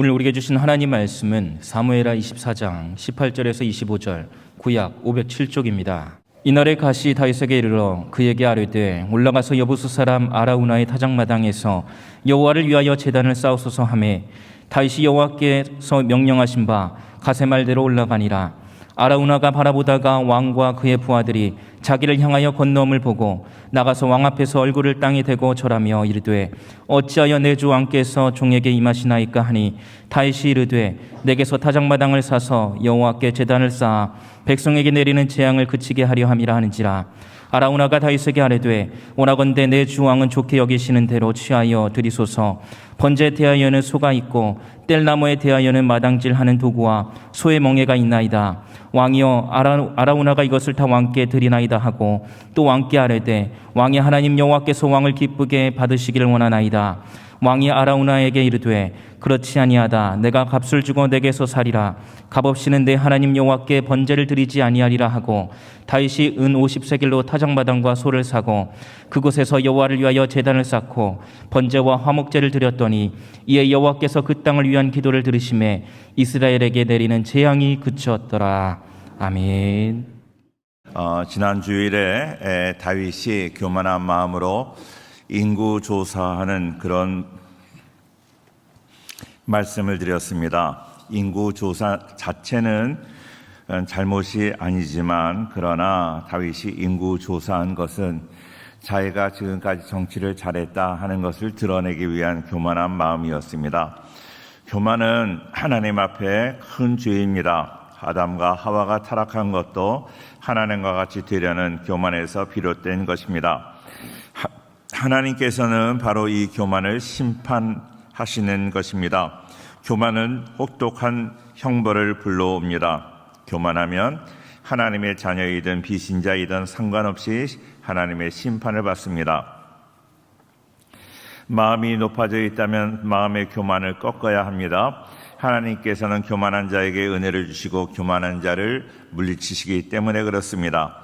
오늘 우리에게 주신 하나님 말씀은 사무엘하 24장 18절에서 25절, 구약 507쪽입니다. 이날에 갓이 다윗에게 이르러 그에게 아뢰되 올라가서 여부수 사람 아라우나의 타작마당에서 여호와를 위하여 제단을 쌓으소서 하매 다윗이 여호와께서 명령하신 바 갓의 말대로 올라가니라. 아라우나가 바라보다가 왕과 그의 부하들이 자기를 향하여 건너옴을 보고 나가서 왕 앞에서 얼굴을 땅에 대고 절하며 이르되 어찌하여 내 주 왕께서 종에게 임하시나이까 하니 다윗이 이르되 내게서 타작마당을 사서 여호와께 제단을 쌓아 백성에게 내리는 재앙을 그치게 하려 함이라 하는지라. 아라우나가 다윗에게 아뢰되 원하건대 내 주 왕은 좋게 여기시는 대로 취하여 드리소서. 번제에 대하여는 소가 있고 뗄나무에 대하여는 마당질하는 도구와 소의 멍에가 있나이다. 왕이여 아라우나가 이것을 다 왕께 드리나이다 하고 또 왕께 아뢰되 왕의 하나님 여호와께서 왕을 기쁘게 받으시기를 원하나이다. 왕이 아라우나에게 이르되 그렇지 아니하다. 내가 값을 주고 내게서 사리라. 값없이는 내 하나님 여호와께 번제를 드리지 아니하리라 하고 다윗이 은 50세겔로 타작마당과 소를 사고 그곳에서 여호와를 위하여 제단을 쌓고 번제와 화목제를 드렸더니 이에 여호와께서 그 땅을 위한 기도를 들으시매 이스라엘에게 내리는 재앙이 그쳤더라. 아멘. 지난 주일에 다윗이 교만한 마음으로 인구 조사하는 그런 말씀을 드렸습니다. 인구 조사 자체는 잘못이 아니지만 그러나 다윗이 인구 조사한 것은 자기가 지금까지 정치를 잘했다 하는 것을 드러내기 위한 교만한 마음이었습니다. 교만은 하나님 앞에 큰 죄입니다. 아담과 하와가 타락한 것도 하나님과 같이 되려는 교만에서 비롯된 것입니다. 하나님께서는 바로 이 교만을 심판하시는 것입니다. 교만은 혹독한 형벌을 불러옵니다. 교만하면 하나님의 자녀이든 비신자이든 상관없이 하나님의 심판을 받습니다. 마음이 높아져 있다면 마음의 교만을 꺾어야 합니다. 하나님께서는 교만한 자에게 은혜를 주시고 교만한 자를 물리치시기 때문에 그렇습니다.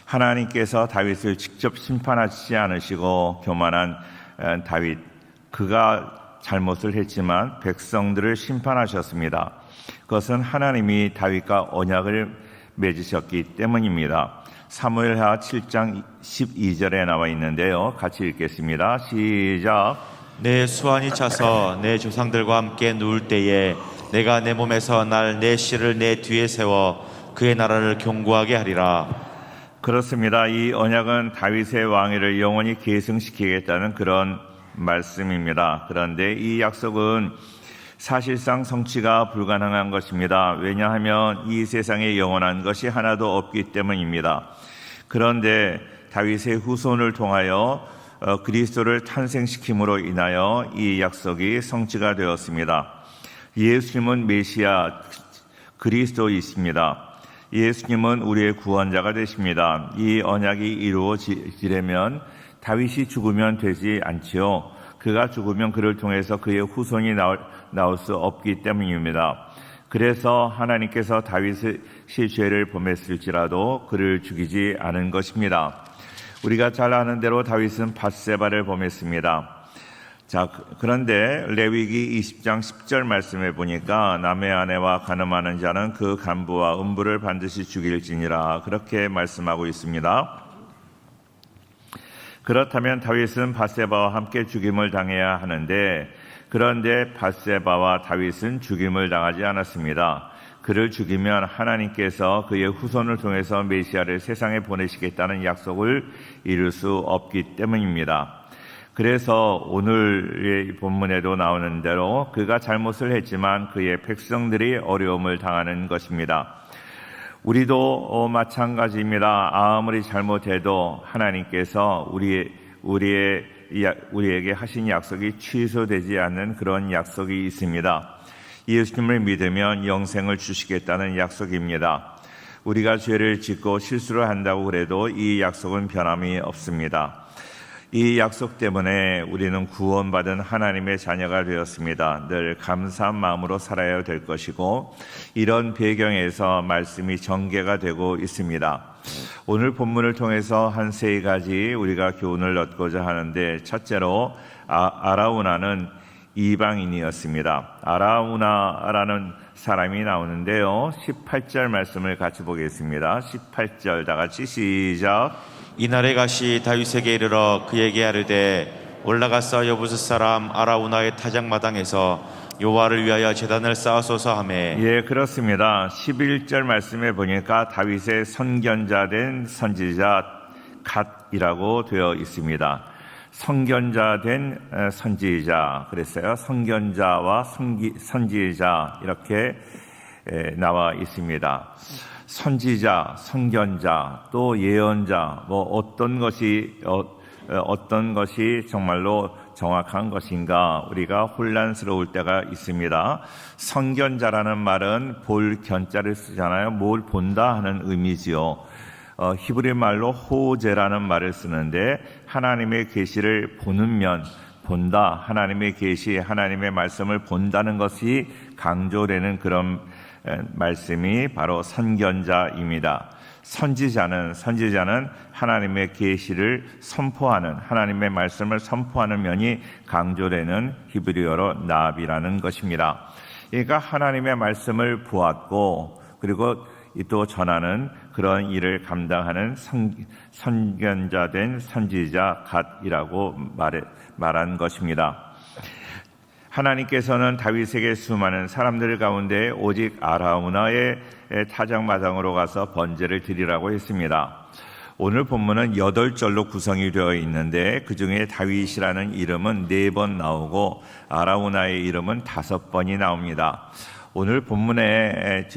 하나님께서 다윗을 직접 심판하시지 않으시고 교만한 다윗, 그가 잘못을 했지만 백성들을 심판하셨습니다. 그것은 하나님이 다윗과 언약을 맺으셨기 때문입니다. 사무엘하 7장 12절에 나와 있는데요. 같이 읽겠습니다. 시작. 내 수완이 차서 내 조상들과 함께 누울 때에 내가 내 몸에서 날 내 씨를 내 뒤에 세워 그의 나라를 견고하게 하리라. 그렇습니다. 이 언약은 다윗의 왕위를 영원히 계승시키겠다는 그런 말씀입니다. 그런데 이 약속은 사실상 성취가 불가능한 것입니다. 왜냐하면 이 세상에 영원한 것이 하나도 없기 때문입니다. 그런데 다윗의 후손을 통하여 그리스도를 탄생시킴으로 인하여 이 약속이 성취가 되었습니다. 예수님은 메시아 그리스도이십니다. 예수님은 우리의 구원자가 되십니다. 이 언약이 이루어지려면 다윗이 죽으면 되지 않지요. 그가 죽으면 그를 통해서 그의 후손이 나올 수 없기 때문입니다. 그래서 하나님께서 다윗의 죄를 범했을지라도 그를 죽이지 않은 것입니다. 우리가 잘 아는 대로 다윗은 밧세바를 범했습니다. 자, 그런데 레위기 20장 10절 말씀에 보니까 남의 아내와 간음하는 자는 그 간부와 음부를 반드시 죽일지니라, 그렇게 말씀하고 있습니다. 그렇다면 다윗은 밧세바와 함께 죽임을 당해야 하는데, 그런데 밧세바와 다윗은 죽임을 당하지 않았습니다. 그를 죽이면 하나님께서 그의 후손을 통해서 메시아를 세상에 보내시겠다는 약속을 이룰 수 없기 때문입니다. 그래서 오늘의 본문에도 나오는 대로 그가 잘못을 했지만 그의 백성들이 어려움을 당하는 것입니다. 우리도 마찬가지입니다. 아무리 잘못해도 하나님께서 우리에게 하신 약속이 취소되지 않는 그런 약속이 있습니다. 예수님을 믿으면 영생을 주시겠다는 약속입니다. 우리가 죄를 짓고 실수를 한다고 그래도 이 약속은 변함이 없습니다. 이 약속 때문에 우리는 구원받은 하나님의 자녀가 되었습니다. 늘 감사한 마음으로 살아야 될 것이고, 이런 배경에서 말씀이 전개가 되고 있습니다. 오늘 본문을 통해서 한 세 가지 우리가 교훈을 얻고자 하는데, 첫째로 아라우나는 이방인이었습니다. 아라우나라는 사람이 나오는데요. 18절 말씀을 같이 보겠습니다. 18절 다 같이 시작. 이날에 가시 다윗에게 이르러 그에게 아뢰되 올라가서 여부스 사람 아라우나의 타작마당에서 여호와를 위하여 제단을 쌓으소서 하매 예, 그렇습니다. 11절 말씀에 보니까 다윗의 선견자 된 선지자 갓이라고 되어 있습니다. 선견자 된 선지자 그랬어요. 선견자와 선지자 이렇게 나와 있습니다. 선지자, 선견자, 또 예언자, 어떤 것이 정말로 정확한 것인가 우리가 혼란스러울 때가 있습니다. 선견자라는 말은 볼 견자를 쓰잖아요. 뭘 본다 하는 의미지요. 히브리 말로 호제라는 말을 쓰는데 하나님의 계시를 보는 면, 본다, 하나님의 계시, 하나님의 말씀을 본다는 것이 강조되는 그런 말씀이 바로 선견자입니다. 선지자는 하나님의 계시를 선포하는 하나님의 말씀을 선포하는 면이 강조되는 히브리어로 나비라는 것입니다. 그러니까 하나님의 말씀을 보았고 그리고 또 전하는 그런 일을 감당하는 선견자 된 선지자 갓이라고 말한 것입니다. 하나님께서는 다윗에게 수많은 사람들 가운데 오직 아라우나의 타작마당으로 가서 번제를 드리라고 했습니다. 오늘 본문은 8절로 구성이 되어 있는데 그중에 다윗이라는 이름은 4번 나오고 아라우나의 이름은 5번이 나옵니다. 오늘 본문의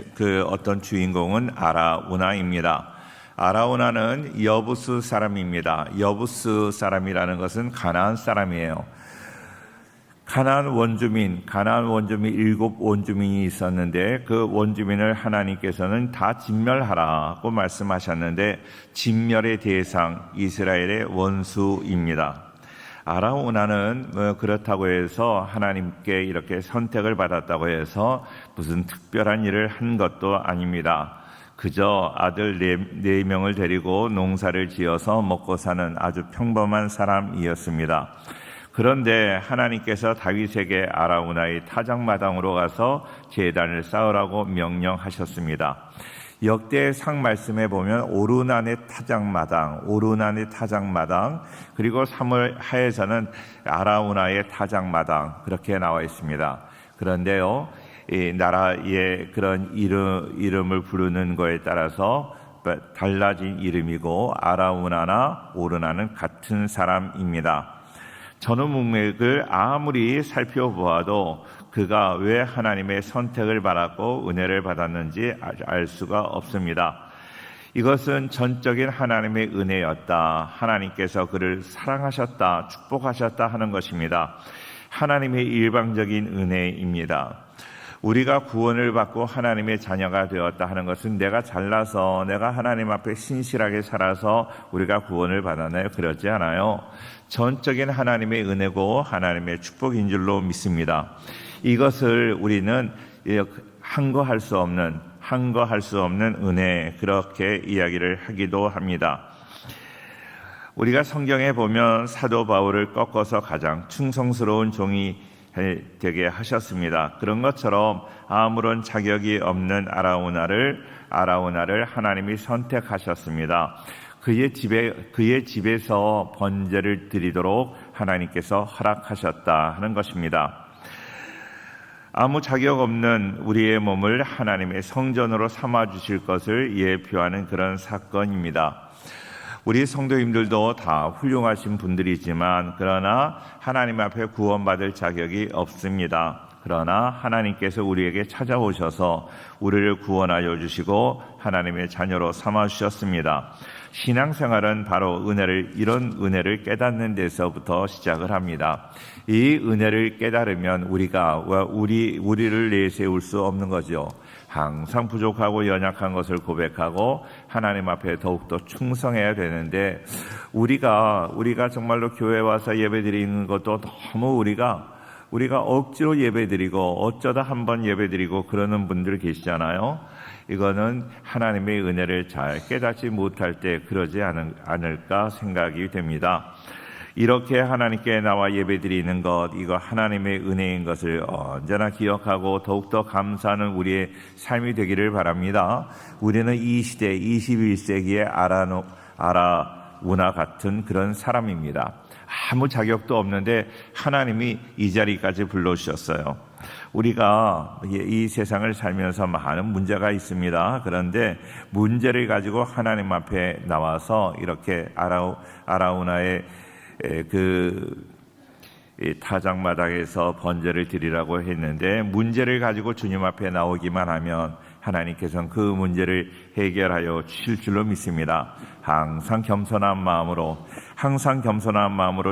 어떤 주인공은 아라우나입니다. 아라우나는 여부스 사람입니다. 여부스 사람이라는 것은 가나안 사람이에요. 가나안 원주민 7 원주민이 있었는데 그 원주민을 하나님께서는 다 진멸하라고 말씀하셨는데 진멸의 대상 이스라엘의 원수입니다. 아라우나는 그렇다고 해서 하나님께 이렇게 선택을 받았다고 해서 무슨 특별한 일을 한 것도 아닙니다. 그저 아들 4명을 데리고 농사를 지어서 먹고 사는 아주 평범한 사람이었습니다. 그런데 하나님께서 다윗에게 아라우나의 타작마당으로 가서 제단을 쌓으라고 명령하셨습니다. 역대상 말씀에 보면 오르난의 타작마당, 그리고 사무엘하에서는 아라우나의 타작마당 그렇게 나와 있습니다. 그런데요, 이 나라의 그런 이름을 부르는 거에 따라서 달라진 이름이고 아라우나나 오르나는 같은 사람입니다. 전후 문맥을 아무리 살펴보아도 그가 왜 하나님의 선택을 받았고 은혜를 받았는지 알 수가 없습니다. 이것은 전적인 하나님의 은혜였다. 하나님께서 그를 사랑하셨다, 축복하셨다 하는 것입니다. 하나님의 일방적인 은혜입니다. 우리가 구원을 받고 하나님의 자녀가 되었다 하는 것은 내가 잘나서 내가 하나님 앞에 신실하게 살아서 우리가 구원을 받았나요? 그렇지 않아요. 전적인 하나님의 은혜고 하나님의 축복인 줄로 믿습니다. 이것을 우리는 한거할 수 없는 은혜 그렇게 이야기를 하기도 합니다. 우리가 성경에 보면 사도 바울을 꺾어서 가장 충성스러운 종이 되게 하셨습니다. 그런 것처럼 아무런 자격이 없는 아라우나를 하나님이 선택하셨습니다. 그의 집에서 번제를 드리도록 하나님께서 허락하셨다 하는 것입니다. 아무 자격 없는 우리의 몸을 하나님의 성전으로 삼아 주실 것을 예표하는 그런 사건입니다. 우리 성도님들도 다 훌륭하신 분들이지만 그러나 하나님 앞에 구원받을 자격이 없습니다. 그러나 하나님께서 우리에게 찾아오셔서 우리를 구원하여 주시고 하나님의 자녀로 삼아 주셨습니다. 신앙생활은 바로 이런 은혜를 깨닫는 데서부터 시작을 합니다. 이 은혜를 깨달으면 우리를 내세울 수 없는 거죠. 항상 부족하고 연약한 것을 고백하고 하나님 앞에 더욱더 충성해야 되는데 우리가 정말로 교회 와서 예배드리는 것도 너무 우리가 억지로 예배드리고 어쩌다 한번 예배드리고 그러는 분들 계시잖아요. 이거는 하나님의 은혜를 잘 깨닫지 못할 때 그러지 않을까 생각이 됩니다. 이렇게 하나님께 나와 예배드리는 것, 이거 하나님의 은혜인 것을 언제나 기억하고 더욱더 감사하는 우리의 삶이 되기를 바랍니다. 우리는 이 시대 21세기의 아라우나 같은 그런 사람입니다. 아무 자격도 없는데 하나님이 이 자리까지 불러주셨어요. 우리가 이 세상을 살면서 많은 문제가 있습니다. 그런데 문제를 가지고 하나님 앞에 나와서 이렇게 아라우나의 타작마당에서 번제를 드리라고 했는데, 문제를 가지고 주님 앞에 나오기만 하면 하나님께서는 그 문제를 해결하여 주실 줄로 믿습니다. 항상 겸손한 마음으로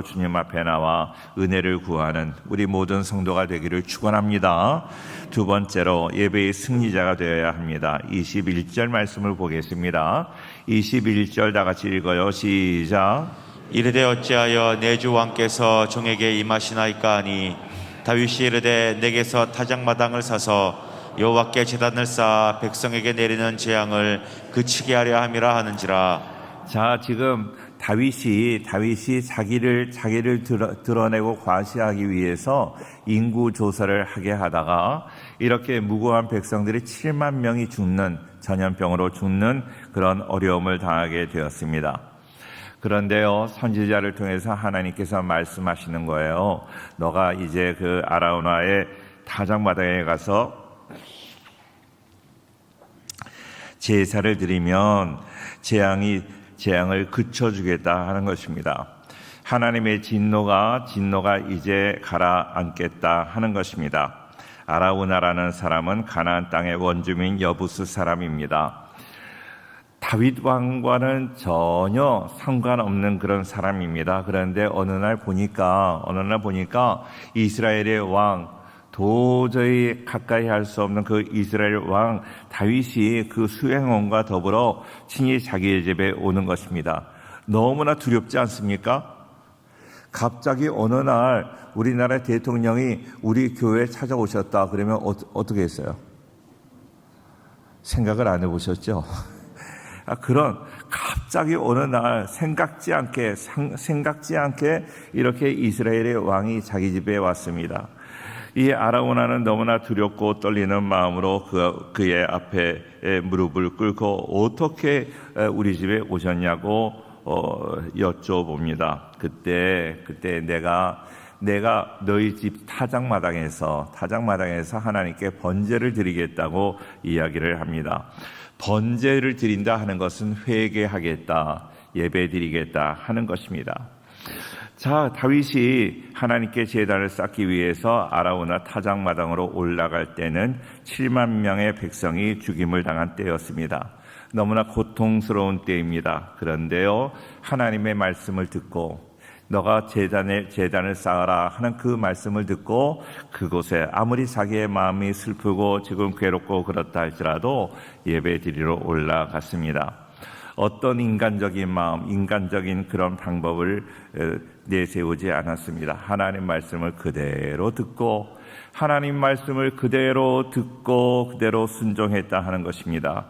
주님 앞에 나와 은혜를 구하는 우리 모든 성도가 되기를 축원합니다. 두 번째로 예배의 승리자가 되어야 합니다. 21절 말씀을 보겠습니다. 21절 다 같이 읽어요. 시작. 이르되 어찌하여 내 주 왕께서 종에게 임하시나이까 하니 다윗이 이르되 내게서 타작마당을 사서 여호와께 제단을 쌓아 백성에게 내리는 재앙을 그치게 하려 함이라 하는지라. 자, 지금 다윗이 자기를 드러내고 과시하기 위해서 인구 조사를 하게 하다가 이렇게 무고한 백성들이 7만 명이 죽는, 전염병으로 죽는 그런 어려움을 당하게 되었습니다. 그런데요, 선지자를 통해서 하나님께서 말씀하시는 거예요. 너가 이제 그 아라우나의 타작마당에 가서 제사를 드리면 재앙을 그쳐주겠다 하는 것입니다. 하나님의 진노가 이제 가라앉겠다 하는 것입니다. 아라우나라는 사람은 가나안 땅의 원주민 여부스 사람입니다. 다윗 왕과는 전혀 상관없는 그런 사람입니다. 그런데 어느 날 보니까 이스라엘의 왕, 도저히 가까이 할 수 없는 그 이스라엘 왕 다윗이 그 수행원과 더불어 친히 자기의 집에 오는 것입니다. 너무나 두렵지 않습니까? 갑자기 어느 날 우리나라 대통령이 우리 교회에 찾아오셨다 그러면 어떻게 했어요? 생각을 안 해보셨죠? 그런 갑자기 어느 날 생각지 않게 이렇게 이스라엘의 왕이 자기 집에 왔습니다. 이 아라우나는 너무나 두렵고 떨리는 마음으로 그의 앞에 무릎을 꿇고 어떻게 우리 집에 오셨냐고 여쭤봅니다. 그때 내가 너희 집 타작마당에서 하나님께 번제를 드리겠다고 이야기를 합니다. 번제를 드린다 하는 것은 회개하겠다, 예배드리겠다 하는 것입니다. 자, 다윗이 하나님께 제단을 쌓기 위해서 아라우나 타작마당으로 올라갈 때는 7만 명의 백성이 죽임을 당한 때였습니다. 너무나 고통스러운 때입니다. 그런데요, 하나님의 말씀을 듣고 너가 제단을 쌓아라 하는 그 말씀을 듣고 그곳에 아무리 자기의 마음이 슬프고 지금 괴롭고 그렇다 할지라도 예배드리러 올라갔습니다. 어떤 인간적인 마음, 인간적인 그런 방법을 내세우지 않았습니다. 하나님 말씀을 그대로 듣고 그대로 순종했다 하는 것입니다.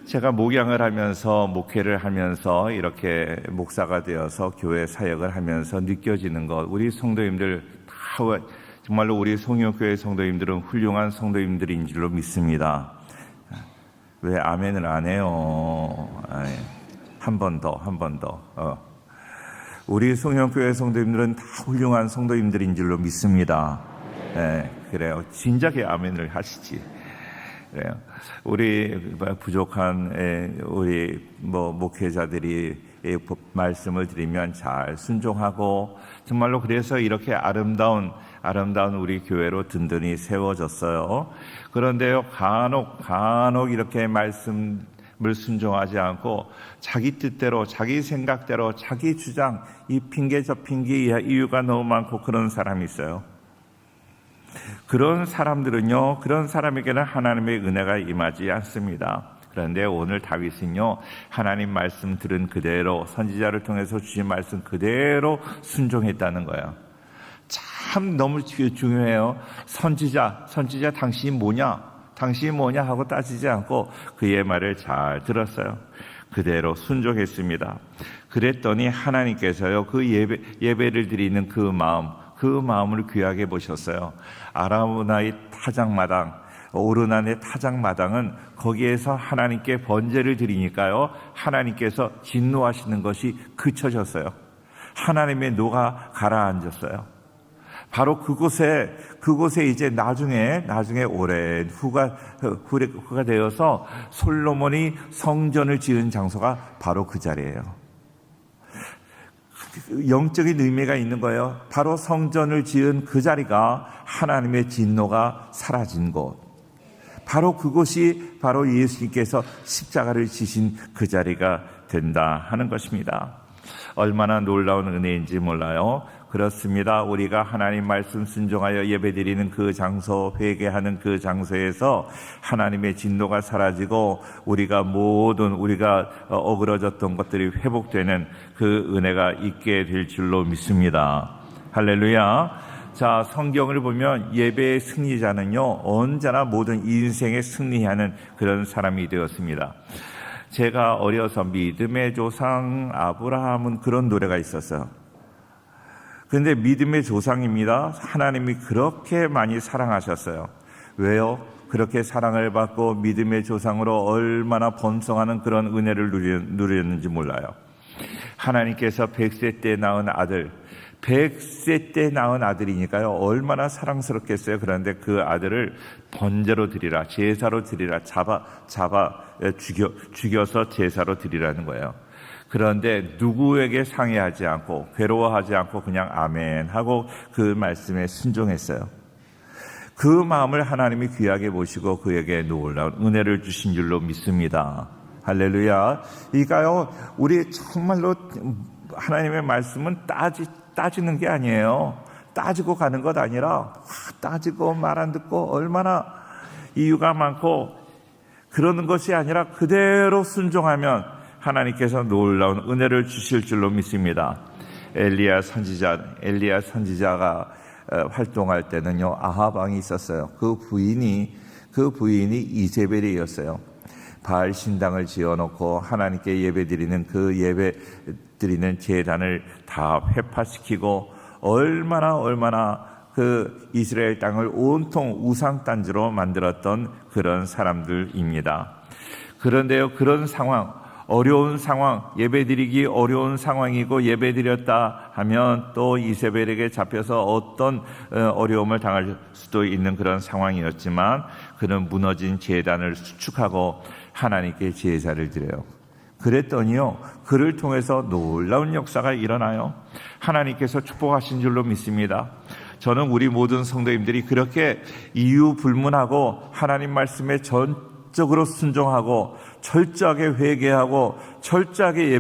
제가 목양을 하면서, 목회를 하면서 이렇게 목사가 되어서 교회 사역을 하면서 느껴지는 것, 우리 성도님들 정말로 우리 송영교회 성도님들은 훌륭한 성도님들인 줄로 믿습니다. 왜 아멘을 안 해요? 한 번 더. 우리 송영교회 성도님들은 다 훌륭한 성도님들인 줄로 믿습니다. 그래요. 진작에 아멘을 하시지. 그래요. 우리 부족한 우리 목회자들이 말씀을 드리면 잘 순종하고 정말로 그래서 이렇게 아름다운 우리 교회로 든든히 세워졌어요. 그런데요, 간혹 이렇게 말씀을 순종하지 않고 자기 뜻대로, 자기 생각대로, 자기 주장, 이 핑계 저 핑계 이유가 너무 많고 그런 사람이 있어요. 그런 사람에게는 하나님의 은혜가 임하지 않습니다. 그런데 오늘 다윗은요, 하나님 말씀 들은 그대로, 선지자를 통해서 주신 말씀 그대로 순종했다는 거예요. 참 너무 중요해요. 선지자 당신이 뭐냐 하고 따지지 않고 그의 말을 잘 들었어요. 그대로 순종했습니다. 그랬더니 하나님께서요, 그 예배를 드리는 그 마음을 귀하게 보셨어요. 아라우나의 타작마당, 오르난의 타작마당은 거기에서 하나님께 번제를 드리니까요, 하나님께서 진노하시는 것이 그쳐졌어요. 하나님의 노가 가라앉았어요. 바로 그곳에 이제 나중에 오랜 후가 되어서 솔로몬이 성전을 지은 장소가 바로 그 자리예요. 영적인 의미가 있는 거예요. 바로 성전을 지은 그 자리가 하나님의 진노가 사라진 곳. 바로 그곳이 바로 예수님께서 십자가를 지신 그 자리가 된다 하는 것입니다. 얼마나 놀라운 은혜인지 몰라요. 그렇습니다. 우리가 하나님 말씀 순종하여 예배드리는 그 장소, 회개하는 그 장소에서 하나님의 진노가 사라지고 우리가 어그러졌던 것들이 회복되는 그 은혜가 있게 될 줄로 믿습니다. 할렐루야. 자, 성경을 보면 예배의 승리자는요, 언제나 모든 인생에 승리하는 그런 사람이 되었습니다. 제가 어려서 믿음의 조상 아브라함은 그런 노래가 있었어요. 그런데 믿음의 조상입니다. 하나님이 그렇게 많이 사랑하셨어요. 왜요? 그렇게 사랑을 받고 믿음의 조상으로 얼마나 번성하는 그런 은혜를 누렸는지 몰라요. 하나님께서 100세 때 낳은 아들, 100세 때 낳은 아들이니까요, 얼마나 사랑스럽겠어요. 그런데 그 아들을 번제로 드리라, 제사로 드리라, 죽여서 제사로 드리라는 거예요. 그런데 누구에게 상해하지 않고 괴로워하지 않고 그냥 아멘 하고 그 말씀에 순종했어요. 그 마음을 하나님이 귀하게 보시고 그에게 놀라운 은혜를 주신 줄로 믿습니다. 할렐루야. 이가요, 우리 정말로 하나님의 말씀은 따지는 게 아니에요. 따지고 가는 것 아니라 따지고 말 안 듣고 얼마나 이유가 많고 그러는 것이 아니라 그대로 순종하면 하나님께서 놀라운 은혜를 주실 줄로 믿습니다. 엘리야 선지자가 활동할 때는요, 아합 왕이 있었어요. 그 부인이 이세벨이었어요. 바알 신당을 지어놓고 하나님께 예배드리는 그 예배드리는 제단을 다 회파시키고 얼마나 그 이스라엘 땅을 온통 우상단지로 만들었던 그런 사람들입니다. 그런데요, 그런 상황, 어려운 상황, 예배드리기 어려운 상황이고 예배드렸다 하면 또 이세벨에게 잡혀서 어떤 어려움을 당할 수도 있는 그런 상황이었지만 그는 무너진 제단을 수축하고 하나님께 제사를 드려요. 그랬더니요, 그를 통해서 놀라운 역사가 일어나요. 하나님께서 축복하신 줄로 믿습니다. 저는 우리 모든 성도님들이 그렇게 이유 불문하고 하나님 말씀에 전적으로 순종하고 철저하게 회개하고 철저하게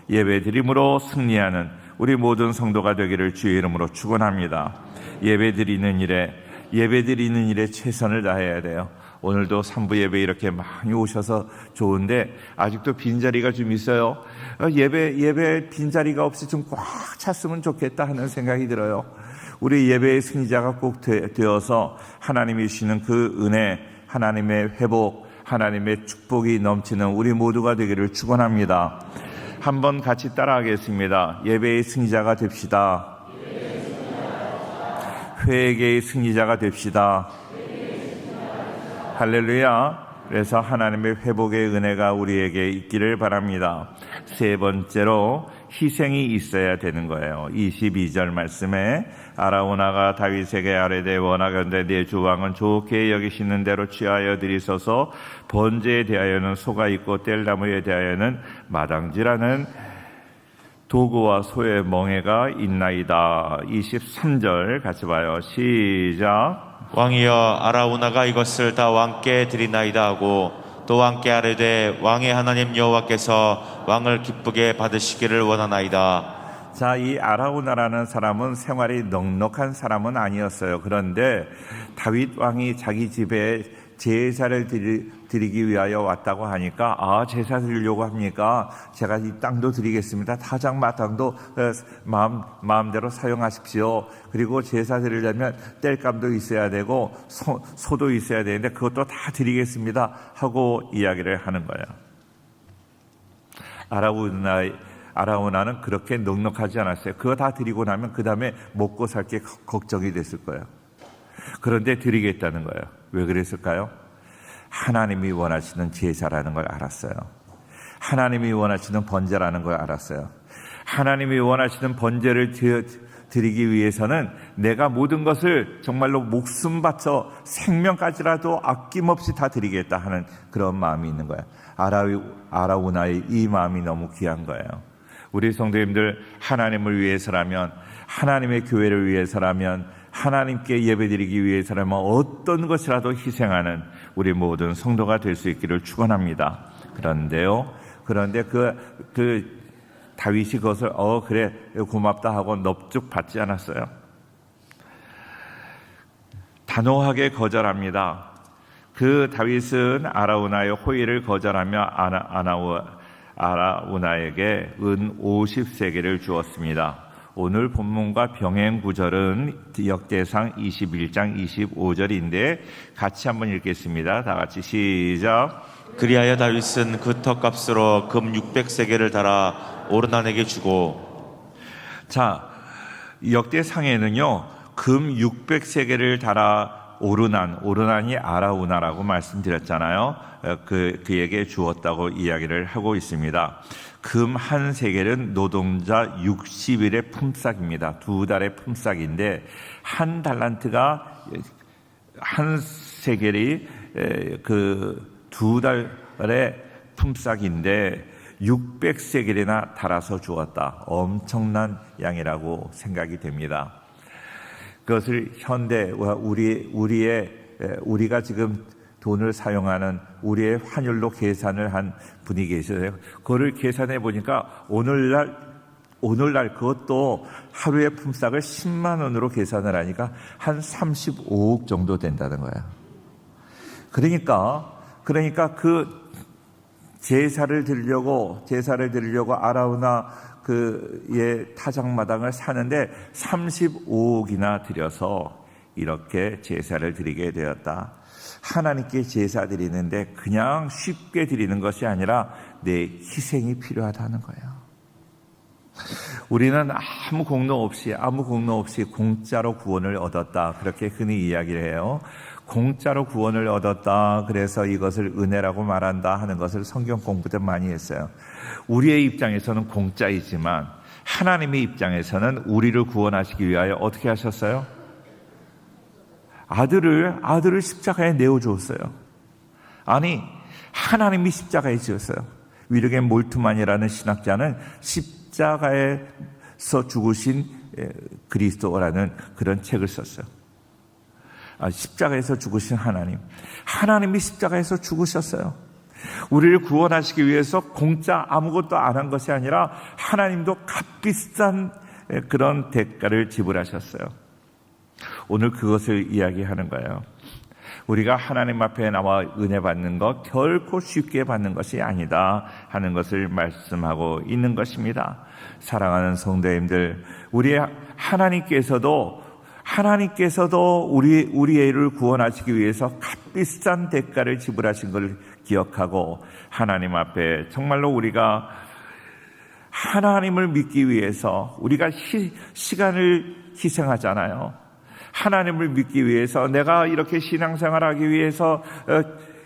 예배드림으로 승리하는 우리 모든 성도가 되기를 주의 이름으로 축원합니다. 예배드리는 일에 최선을 다해야 돼요. 오늘도 3부 예배 이렇게 많이 오셔서 좋은데 아직도 빈자리가 좀 있어요. 예배 빈자리가 없이 좀 꽉 찼으면 좋겠다 하는 생각이 들어요. 우리 예배의 승리자가 꼭 되어서 하나님이 주시는 그 은혜, 하나님의 회복, 하나님의 축복이 넘치는 우리 모두가 되기를 축원합니다. 한번 같이 따라하겠습니다. 예배의 승리자가 됩시다. 회개의 승리자가 됩시다. 할렐루야. 그래서 하나님의 회복의 은혜가 우리에게 있기를 바랍니다. 세 번째로 희생이 있어야 되는 거예요. 22절 말씀에 아라우나가 다윗에게 아뢰되 원하건대 내 주 왕은 좋게 여기시는 대로 취하여 드리소서. 번제에 대하여는 소가 있고 뗄나무에 대하여는 마당지라는 도구와 소의 멍에가 있나이다. 23절 같이 봐요. 시작. 왕이여 아라우나가 이것을 다 왕께 드리나이다 하고 또 왕께 아뢰되 왕의 하나님 여호와께서 왕을 기쁘게 받으시기를 원하나이다. 자, 이 아라우나라는 사람은 생활이 넉넉한 사람은 아니었어요. 그런데 다윗 왕이 자기 집에 제사를 드리기 위하여 왔다고 하니까 제사 드리려고 합니까? 제가 이 땅도 드리겠습니다. 타작 마당도 마음대로 사용하십시오. 그리고 제사 드리려면 땔감도 있어야 되고 소도 있어야 되는데 그것도 다 드리겠습니다 하고 이야기를 하는 거예요. 아라우나는 그렇게 넉넉하지 않았어요. 그거 다 드리고 나면 그 다음에 먹고 살 게 걱정이 됐을 거예요. 그런데 드리겠다는 거예요. 왜 그랬을까요? 하나님이 원하시는 제사라는 걸 알았어요. 하나님이 원하시는 번제라는 걸 알았어요. 하나님이 원하시는 번제를 드리기 위해서는 내가 모든 것을 정말로 목숨 바쳐 생명까지라도 아낌없이 다 드리겠다 하는 그런 마음이 있는 거예요. 아라우나의 이 마음이 너무 귀한 거예요. 우리 성도님들, 하나님을 위해서라면, 하나님의 교회를 위해서라면, 하나님께 예배드리기 위해서라면 어떤 것이라도 희생하는 우리 모든 성도가 될 수 있기를 축원합니다. 그런데 그 다윗이 그것을 그래 고맙다 하고 넙죽 받지 않았어요. 단호하게 거절합니다. 그 다윗은 아라우나의 호의를 거절하며 아라우나에게 은 50세겔을 주었습니다. 오늘 본문과 병행 구절은 역대상 21장 25절인데 같이 한번 읽겠습니다. 다 같이 시작. 그리하여 다윗은 그 턱값으로 금 600세겔을 달아 오르난에게 주고. 자, 역대상에는요 금 600세겔을 달아 오르난이 아라우나라고 말씀드렸잖아요. 그에게 주었다고 이야기를 하고 있습니다. 금 한 세겔은 노동자 60일의 품삯입니다. 2달의 품삯인데 한 달란트가 한 세겔이 그 2달의 품삯인데 600세겔이나 달아서 주었다. 엄청난 양이라고 생각이 됩니다. 그것을 현대와 우리가 지금 돈을 사용하는 우리의 환율로 계산을 한 분이 계세요. 그거를 계산해 보니까 오늘날 그것도 하루의 품삯을 10만 원으로 계산을 하니까 한 35억 정도 된다는 거예요. 그러니까 그 제사를 드리려고 아라우나 그의 타작마당을 사는데 35억이나 들여서 이렇게 제사를 드리게 되었다. 하나님께 제사 드리는데 그냥 쉽게 드리는 것이 아니라 내 희생이 필요하다는 거예요. 우리는 아무 공로 없이 공짜로 구원을 얻었다. 그렇게 흔히 이야기를 해요. 공짜로 구원을 얻었다. 그래서 이것을 은혜라고 말한다 하는 것을 성경 공부 때 많이 했어요. 우리의 입장에서는 공짜이지만 하나님의 입장에서는 우리를 구원하시기 위하여 어떻게 하셨어요? 아들을 십자가에 내어주었어요. 아니, 하나님이 십자가에 지었어요. 위르겐 몰트만이라는 신학자는 십자가에서 죽으신 그리스도라는 그런 책을 썼어요. 십자가에서 죽으신 하나님이 십자가에서 죽으셨어요. 우리를 구원하시기 위해서 공짜 아무것도 안 한 것이 아니라 하나님도 값비싼 그런 대가를 지불하셨어요. 오늘 그것을 이야기하는 거예요. 우리가 하나님 앞에 나와 은혜 받는 것 결코 쉽게 받는 것이 아니다 하는 것을 말씀하고 있는 것입니다. 사랑하는 성도님들, 우리 하나님께서도 우리를 구원하시기 위해서 값비싼 대가를 지불하신 것을 기억하고 하나님 앞에 정말로 우리가 하나님을 믿기 위해서 우리가 시간을 희생하잖아요. 하나님을 믿기 위해서 내가 이렇게 신앙생활하기 위해서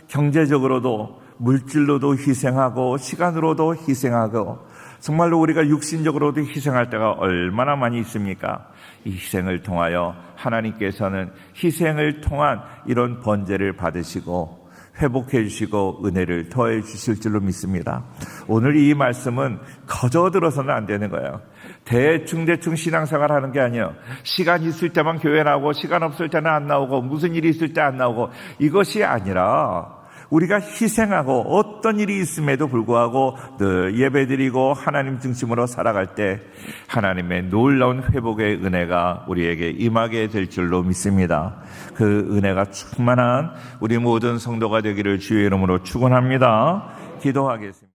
경제적으로도 물질로도 희생하고 시간으로도 희생하고 정말로 우리가 육신적으로도 희생할 때가 얼마나 많이 있습니까? 이 희생을 통하여 하나님께서는 희생을 통한 이런 번제를 받으시고 회복해 주시고 은혜를 더해 주실 줄로 믿습니다. 오늘 이 말씀은 거저 들어서는 안 되는 거예요. 대충 신앙생활 하는 게 아니에요. 시간 있을 때만 교회 나오고 시간 없을 때는 안 나오고 무슨 일이 있을 때 안 나오고 이것이 아니라 우리가 희생하고 어떤 일이 있음에도 불구하고 늘 예배드리고 하나님 중심으로 살아갈 때 하나님의 놀라운 회복의 은혜가 우리에게 임하게 될 줄로 믿습니다. 그 은혜가 충만한 우리 모든 성도가 되기를 주의 이름으로 축원합니다. 기도하겠습니다.